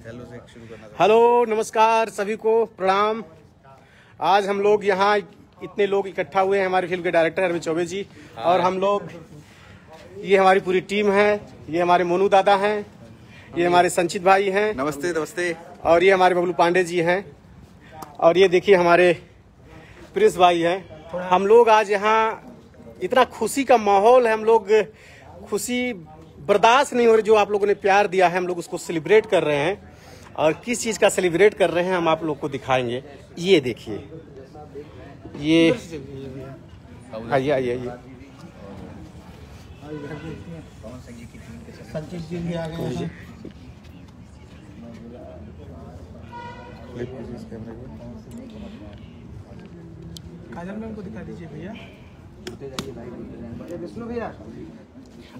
Hello से शुरू करना। हेलो, नमस्कार सभी को, प्रणाम। आज हम लोग यहाँ इतने लोग इकट्ठा हुए हैं, हमारी फिल्म के डायरेक्टर अरविंद चौबे जी और हम लोग, ये हमारी पूरी टीम है। ये हमारे मोनू दादा हैं, ये हमारे संचित भाई हैं, नमस्ते नमस्ते, और ये हमारे बबलू पांडे जी हैं, और ये देखिए हमारे प्रिंस भाई हैं। हम लोग आज यहाँ इतना खुशी का माहौल है, हम लोग खुशी बर्दाश्त नहीं हो रही। जो आप लोगों ने प्यार दिया है, हम लोग उसको सेलिब्रेट कर रहे हैं, और किस चीज़ का सेलिब्रेट कर रहे हैं हम आप लोग को दिखाएंगे। ये देखिए, ये आइए आइए आइए, संचित जी भी आ गए हैं। काजल मैम को दिखा दीजिए भैया। विष्णु भैया,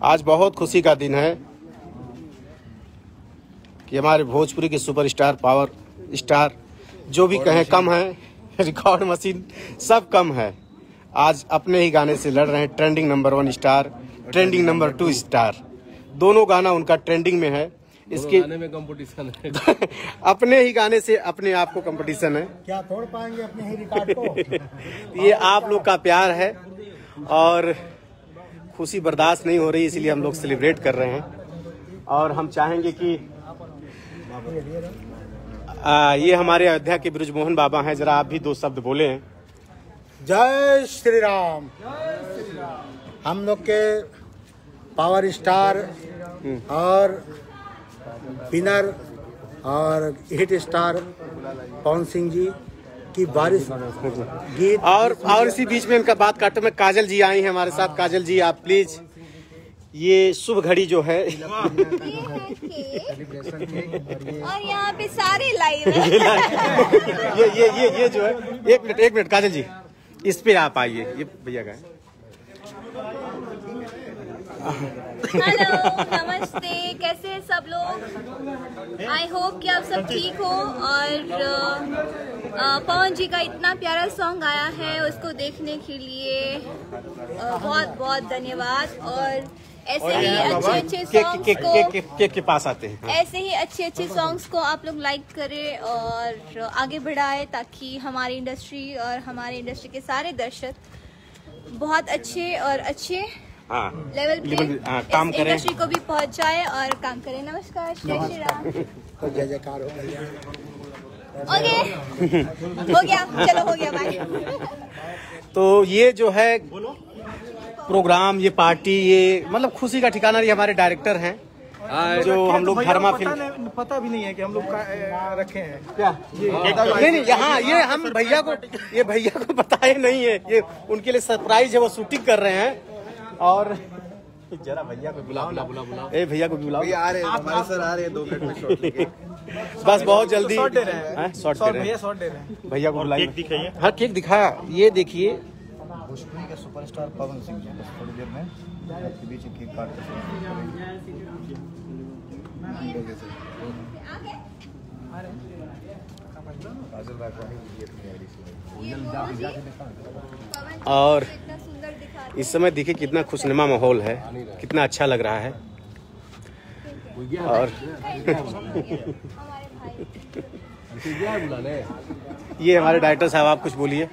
आज बहुत खुशी का दिन है कि हमारे भोजपुरी के सुपरस्टार, पावर स्टार, जो भी कहें कम है, रिकॉर्ड मशीन सब कम है। आज अपने ही गाने से लड़ रहे हैं। Trending number 1 star, trending number 2 star, दोनों गाना उनका ट्रेंडिंग में है। इसके गाने में कंपटीशन है। अपने ही गाने से अपने आप को कंपटीशन है। क्या तोड़ पाएंगे अपने ही रिकॉर्ड को? ये आप लोग का प्यार है और खुशी बर्दाश्त नहीं हो रही, इसलिए हम लोग सेलिब्रेट कर रहे हैं। और हम चाहेंगे कि ये हमारे अयोध्या के बृजमोहन बाबा हैं, जरा आप भी 2 शब्द बोले हैं। जय श्री राम। हम लोग के पावर स्टार और विनर और हिट स्टार पवन सिंह जी की बारिश गीत, और इसी बीच में इनका बात काटते में काजल जी आई हैं हमारे साथ। काजल जी, आप प्लीज ये शुभ घड़ी जो है और यहाँ पे सारे लाइव हैं। ये जो है, एक मिनट काजल जी, इस पे आप आइए। ये भैया का है। हेलो, नमस्ते, कैसे हैं सब लोग? आई होप कि आप सब ठीक हो। और पवन जी का इतना प्यारा सॉन्ग आया है, उसको देखने के लिए बहुत बहुत धन्यवाद। और ऐसे ही अच्छे सॉन्ग्स को के पास आते हैं। ऐसे ही अच्छे सॉन्ग्स को आप लोग लाइक करें और आगे बढ़ाएं, ताकि हमारी इंडस्ट्री और हमारी इंडस्ट्री के सारे दर्शक बहुत अच्छे लेवल पे काम करें, इंडस्ट्री को भी पहुंच जाए और काम करें। नमस्कार, जय श्री राम। तो जय जयकार हो गया। ओके, हो गया, चलो हो गया, बाय। तो ये जो है प्रोग्राम, ये पार्टी, ये मतलब खुशी का ठिकाना। ये हमारे डायरेक्टर हैं जो हम लोग धर्मा फिल्म, पता भी नहीं है कि हम लोग रखे हैं क्या नहीं यहाँ, ये हम भैया को बताए नहीं है, ये उनके लिए सरप्राइज है। वो शूटिंग कर रहे हैं। और जरा भैया को बुलाओ ना, ए भैया को बुलाओ। आ रहे हैं हमारे सर, आ रहे हैं 2 मिनट में शॉट लेके। बस बहुत जल्दी शॉट दे रहे हैं, शॉट दे रहे हैं। भैया को बुलाइए। केक दिखाइए। हाँ, केक दिखाया। ये देखिए, भोजपुरी के सुपरस्टार पवन सिंह जी बस थोड़ी देर में आपके बीच केक काट और इस समय देखिए कितना खुशनुमा माहौल है, कितना अच्छा लग रहा है। और ये हमारे डायरेक्टर साहब, आप कुछ बोलिए।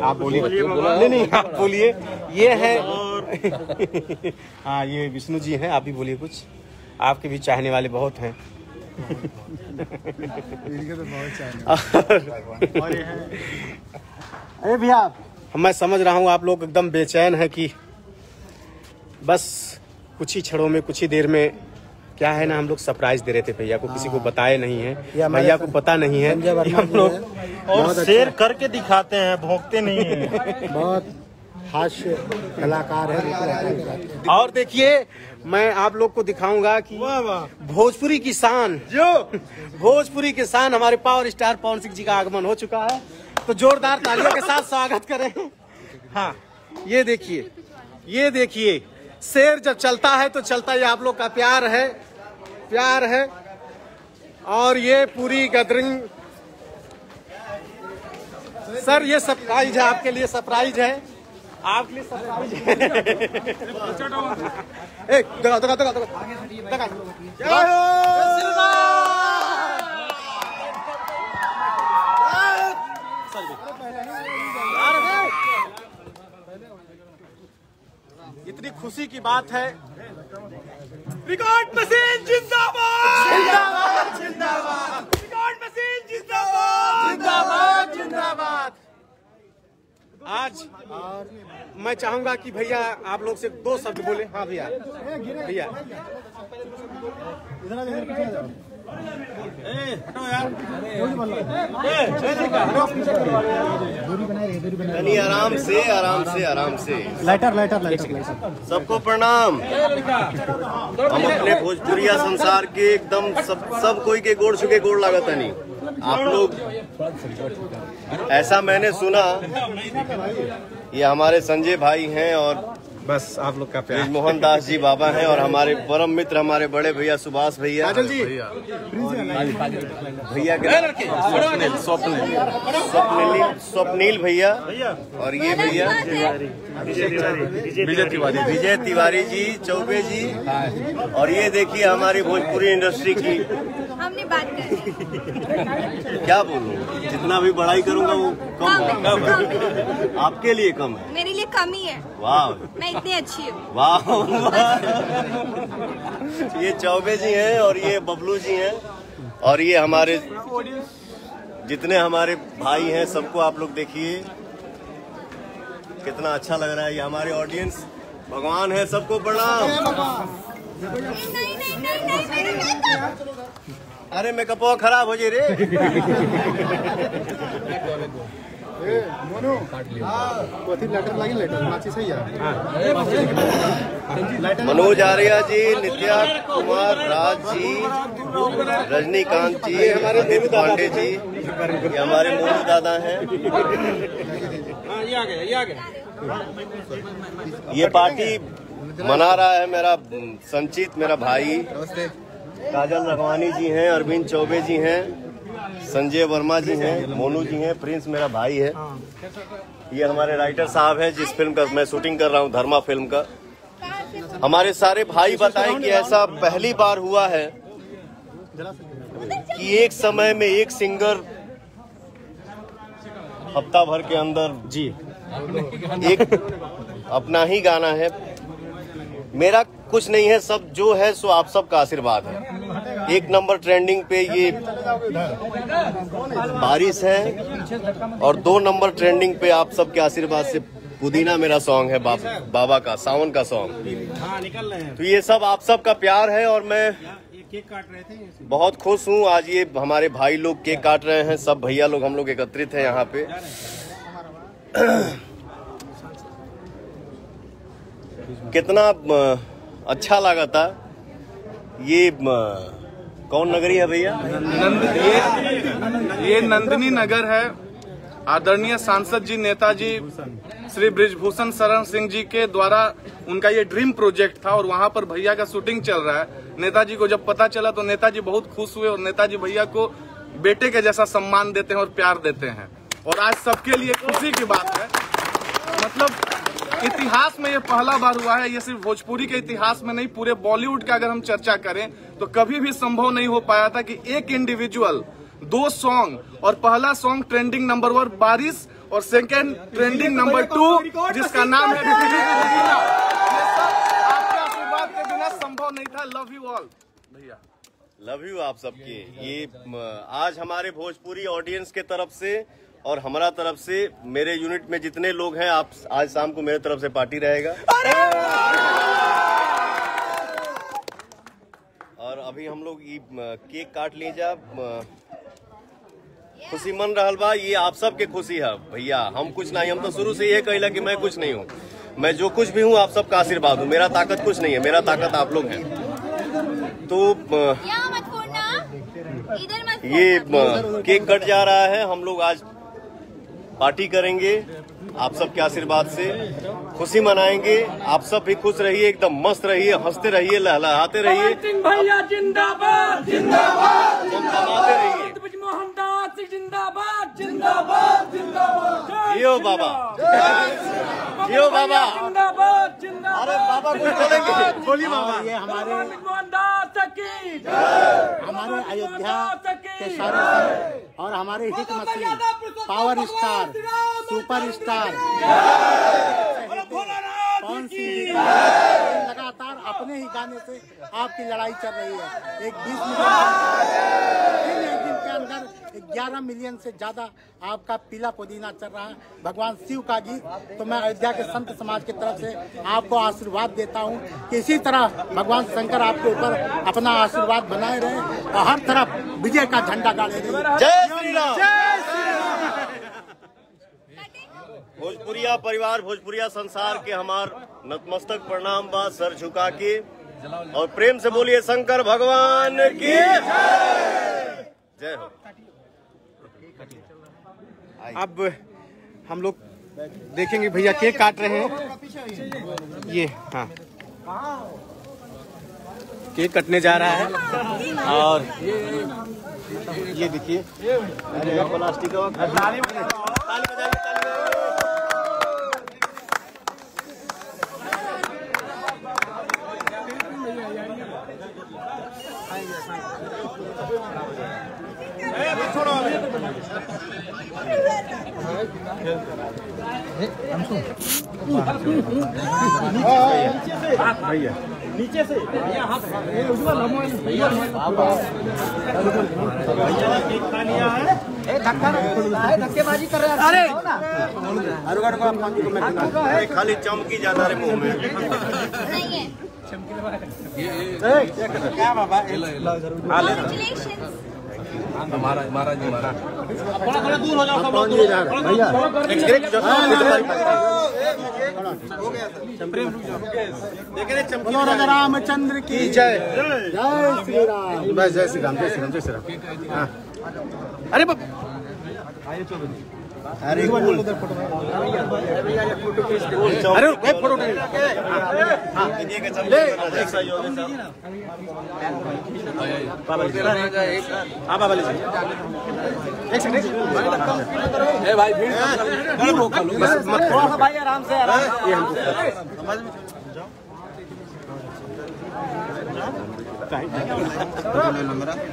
आप बोलिए। नहीं आप बोलिए। ये है हाँ, ये विष्णु जी हैं, आप भी बोलिए कुछ। आपके भी चाहने वाले बहुत हैं। अरे भैया, मैं समझ रहा हूँ आप लोग एकदम बेचैन है कि बस कुछ ही क्षणों में, कुछ ही देर में, क्या है ना, हम लोग सरप्राइज दे रहे थे भैया को, किसी को बताए नहीं है, भैया को पता नहीं है कि हम लोग और शेयर करके दिखाते हैं, भोंकते नहीं है। बहुत हास्य कलाकार है। और देखिए, मैं आप लोग को दिखाऊंगा कि भोजपुरी की शान, भोजपुरी की शान हमारे पावर स्टार पवन सिंह जी का आगमन हो चुका है। तो जोरदार तालियों के साथ स्वागत करें। हाँ, ये देखिए, शेर जब चलता है तो चलता है। आप लोग का प्यार है। और ये पूरी गैदरिंग, सर ये सरप्राइज है, आपके लिए सरप्राइज है। आपके लिए सरप्राइज है। दगा। इतनी खुशी की बात है। रिकॉर्ड मशीन जिंदाबाद जिंदाबाद जिंदाबाद। रिकॉर्ड मशीन जिंदाबाद जिंदाबाद जिंदाबाद। आज मैं चाहूंगा कि भैया आप लोग से 2 शब्द बोले। हाँ भैया भैया आराम से आराम से आराम से। लाइटर सबको प्रणाम। हम अपने भोजपुरिया संसार के एकदम सब कोई के गोड़ छुके गोड़ लागत नहीं। आप लोग ऐसा मैंने सुना, ये हमारे संजय भाई हैं और बस आप लोग का प्यार। मोहन दास जी बाबा हैं और हमारे परम मित्र हमारे बड़े भैया सुभाष भैया जी भैया के स्वप्नील भैया और ये भैया विजय तिवारी जी, चौबे जी, और ये देखिए हमारी भोजपुरी इंडस्ट्री की। हमने बात कर, क्या बोलूं, जितना भी बड़ाई करूंगा वो कम है। आपके लिए कम है, मेरे लिए कम ही है। वाह, मैं इतनी अच्छी हूँ। वाह। ये चौबे जी हैं और ये बबलू जी हैं और ये हमारे जितने हमारे भाई हैं सबको आप लोग देखिए कितना अच्छा लग रहा है। ये हमारे ऑडियंस भगवान है, सबको प्रणाम। अरे मेकअप खराब हो जाए रे। मनोज आर्या जी, नित्या कुमार, राज जी, रजनीकांत जी, हमारे पांडे जी, ये हमारे मोनू दादा हैं। ये पार्टी मना रहा है मेरा संचित, मेरा भाई। काजल रघवानी जी हैं, अरविंद चौबे जी हैं, संजय वर्मा जी हैं, मोनू जी हैं, प्रिंस मेरा भाई है। ये हमारे राइटर साहब हैं जिस फिल्म का मैं शूटिंग कर रहा हूँ, धर्मा फिल्म का। हमारे सारे भाई बताएं कि ऐसा पहली बार हुआ है कि एक समय में एक सिंगर हफ्ता भर के अंदर जी एक अपना ही गाना है। मेरा कुछ नहीं है, सब जो है सो आप सबका आशीर्वाद है। 1 नंबर ट्रेंडिंग पे ये बारिश है और 2 नंबर ट्रेंडिंग पे आप सबके आशीर्वाद से पुदीना मेरा सॉन्ग है, बाबा का सावन का सॉन्ग। तो ये सब आप सबका प्यार है और मैं बहुत खुश हूँ। आज ये हमारे भाई लोग केक काट रहे हैं, सब भैया लोग हम लोग एकत्रित हैं यहाँ पे। कितना अच्छा लगा था। ये कौन नगरी है भैया? ये नंदिनी नगर है। आदरणीय सांसद जी, नेताजी श्री बृजभूषण शरण सिंह जी के द्वारा उनका ये ड्रीम प्रोजेक्ट था और वहाँ पर भैया का शूटिंग चल रहा है। नेताजी को जब पता चला तो नेताजी बहुत खुश हुए और नेताजी भैया को बेटे के जैसा सम्मान देते हैं और प्यार देते हैं। और आज सबके लिए खुशी की बात है। मतलब इतिहास में ये पहला बार हुआ है। ये सिर्फ भोजपुरी के इतिहास में नहीं, पूरे बॉलीवुड का अगर हम चर्चा करें तो कभी भी संभव नहीं हो पाया था कि एक इंडिविजुअल 2 सॉन्ग, और पहला सॉन्ग ट्रेंडिंग नंबर 1 बारिश और सेकंड ट्रेंडिंग नंबर 2 जिसका नाम है आपके आशीर्वाद के बिना संभव नहीं था। लव यू ऑल भैया, लव यू आप सबके। ये आज हमारे भोजपुरी ऑडियंस के तरफ से और हमारा तरफ से, मेरे यूनिट में जितने लोग हैं, आप आज शाम को मेरे तरफ से पार्टी रहेगा। और अभी हम लोग केक काट लिए जा, खुशी मन रहल बा। ये आप सबके खुशी है भैया, हम कुछ नहीं। हम तो शुरू से ये कहला कि मैं कुछ नहीं हूँ, मैं जो कुछ भी हूँ आप सबका आशीर्वाद हूँ। मेरा ताकत कुछ नहीं है, मेरा ताकत आप लोग हैं। तो ये केक कट जा रहा है, हम लोग आज पार्टी करेंगे आप सबके आशीर्वाद से, खुशी मनाएंगे। आप सब भी खुश रहिए, एकदम मस्त रहिए, हंसते रहिए, लहलहाते रहिए, भैया जिंदाबाद जिंदाबाद जिंदाबाद रहिए। मोहन दास जिंदाबाद जिंदाबाद। जियो बाबा, जियो बाबा। अरे बाबा कुछ बोलेंगे? बोलिए बाबा। ये हमारे अयोध्या के सारे संत और हमारे hit machine power star super star Pawan Singh ji लगातार अपने ही गाने से आपकी लड़ाई चल रही है। एक 20 मिलियन एक दिन के अंदर 11 मिलियन से ज्यादा आपका पीला पुदीना चल रहा है। भगवान शिव का गीत। तो मैं अयोध्या के संत समाज की तरफ से आपको आशीर्वाद देता हूँ कि इसी तरह भगवान शंकर आपके ऊपर अपना आशीर्वाद बनाए रहे और हर तरफ विजय का झंडा गाड़े रहे। जय श्री राम। भोजपुरिया परिवार, भोजपुरिया संसार के हमार नतमस्तक प्रणाम बा, सर झुका के और प्रेम से बोलिए शंकर भगवान की जय हो। अब हम लोग देखेंगे भैया केक काट रहे हैं। ये हाँ केक कटने जा रहा है और ये देखिए प्लास्टिक भैया नीचे से धक्केबाजी कर रहे हैं। अरे खाली चमकी ज्यादा रे मुंह में। नहीं है। क्या बाबा Congratulations। हमारा जी हमारा थोड़ा दूर हो जाओ। भैया बोलो राजा रामचंद्र की जय। जय श्री राम। बस जय श्री राम, जय श्री राम, जय श्री राम। हाँ अरे बाप अरे अरे फोटो बाबा लीजिए एक सेकंड भाई भीड़ भाई आराम से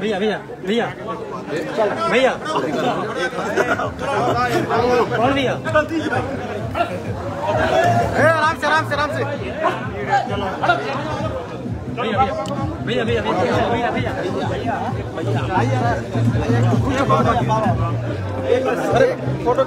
भैया भैया भैया भैया कौन भैया आराम से आराम से आराम से भैया भैया भैया भैया अरे फोटो